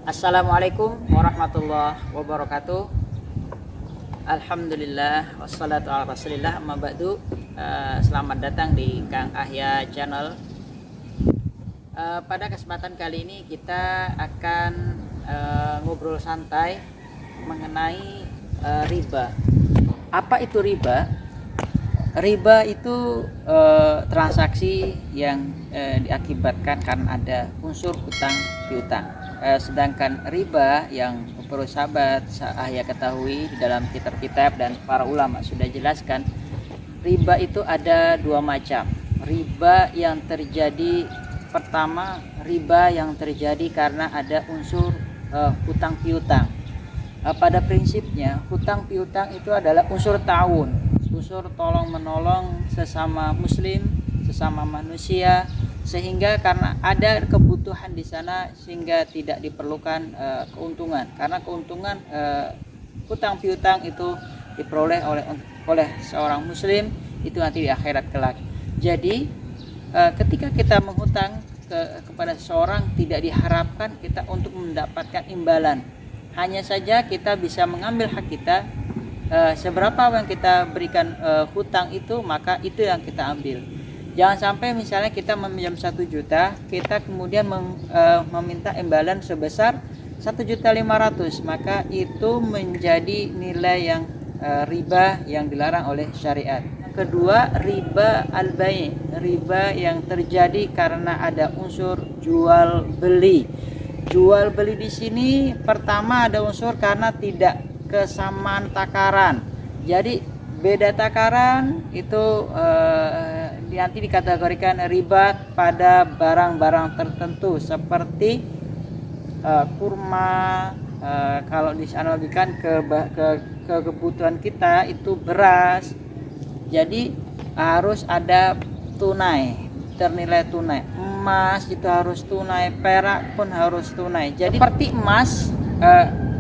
Assalamualaikum warahmatullahi wabarakatuh. Alhamdulillah wassalatu ala rasulillah, amma ba'du. Selamat datang di Kang Ahya Channel. Pada kesempatan kali ini kita akan ngobrol santai mengenai riba. Apa itu riba? Riba itu transaksi yang diakibatkan karena ada unsur hutang piutang. Sedangkan riba yang perlu sahabat saya ketahui di dalam kitab-kitab dan para ulama sudah jelaskan, riba itu ada dua macam. Riba yang terjadi pertama, riba yang terjadi karena ada unsur hutang piutang. Pada prinsipnya hutang piutang itu adalah unsur ta'awun, unsur tolong menolong sesama muslim, sesama manusia, sehingga karena ada kebutuhan di sana sehingga tidak diperlukan keuntungan, karena keuntungan hutang piutang itu diperoleh oleh seorang muslim itu nanti di akhirat kelak. Jadi ketika kita menghutang kepada seseorang, tidak diharapkan kita untuk mendapatkan imbalan, hanya saja kita bisa mengambil hak kita. Seberapa yang kita berikan hutang itu, maka itu yang kita ambil. Jangan sampai misalnya kita meminjam 1 juta, kita kemudian meminta imbalan sebesar 1.500.000, maka itu menjadi nilai yang riba yang dilarang oleh syariat. Kedua, riba al-bai', riba yang terjadi karena ada unsur jual beli. Jual beli di sini pertama ada unsur karena tidak kesamaan takaran. Jadi beda takaran itu nanti dikategorikan riba pada barang-barang tertentu seperti kurma. Kalau dianalogikan ke kebutuhan kita itu beras, jadi harus ada tunai, ternilai tunai. Emas itu harus tunai, perak pun harus tunai. Jadi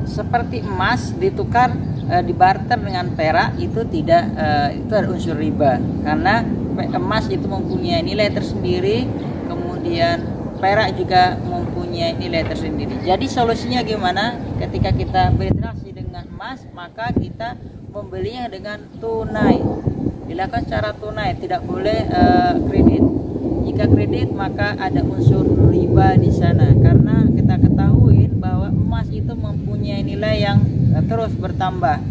seperti emas ditukar, dibarter dengan perak, itu tidak itu ada unsur riba, karena emas itu mempunyai nilai tersendiri, kemudian perak juga mempunyai nilai tersendiri. Jadi solusinya gimana? Ketika kita berinteraksi dengan emas, maka kita membelinya dengan tunai, dilakukan secara tunai, tidak boleh kredit. Jika kredit maka ada unsur riba di sana, karena kita ketahui bahwa emas itu mempunyai nilai yang terus bertambah.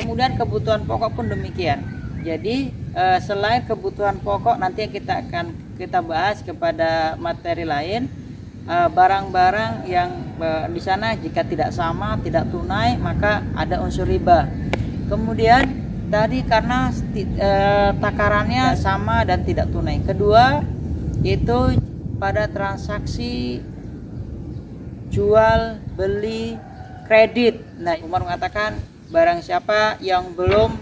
Kemudian kebutuhan pokok pun demikian. Jadi selain kebutuhan pokok, nanti kita bahas kepada materi lain, barang-barang yang di sana jika tidak sama, tidak tunai, maka ada unsur riba. Kemudian tadi karena takarannya sama dan tidak tunai. Kedua, itu pada transaksi jual beli kredit. Nah, Umar mengatakan barang siapa yang belum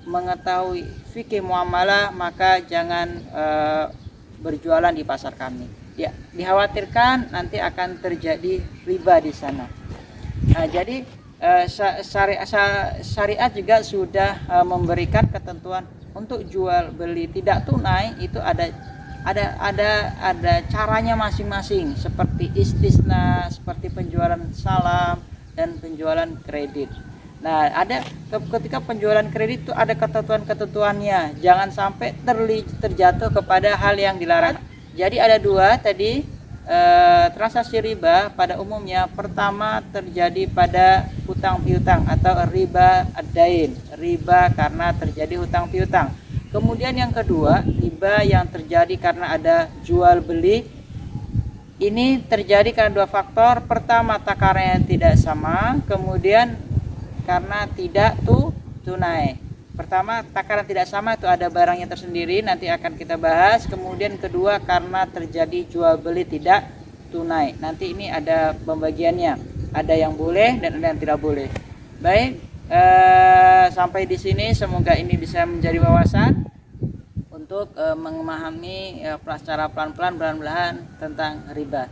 mengetahui fikih muamalah, maka jangan berjualan di pasar kami. Ya, dikhawatirkan nanti akan terjadi riba di sana. Nah, jadi syariat juga sudah memberikan ketentuan untuk jual beli tidak tunai, itu ada caranya masing-masing, seperti istisna, seperti penjualan salam dan penjualan kredit. Nah, ketika penjualan kredit itu ada ketentuan-ketentuannya, jangan sampai terjatuh kepada hal yang dilarang. Jadi ada dua tadi transaksi riba pada umumnya. Pertama terjadi pada hutang piutang atau riba ad-dain, riba karena terjadi hutang piutang. Kemudian yang kedua, riba yang terjadi karena ada jual beli. Ini terjadi karena dua faktor. Pertama, takarannya tidak sama, kemudian karena tidak tunai. Pertama, takaran tidak sama, itu ada barangnya tersendiri, nanti akan kita bahas. Kemudian kedua, karena terjadi jual beli tidak tunai. Nanti ini ada pembagiannya, ada yang boleh dan ada yang tidak boleh. Baik, sampai di sini semoga ini bisa menjadi wawasan untuk memahami secara pelan-pelan tentang riba.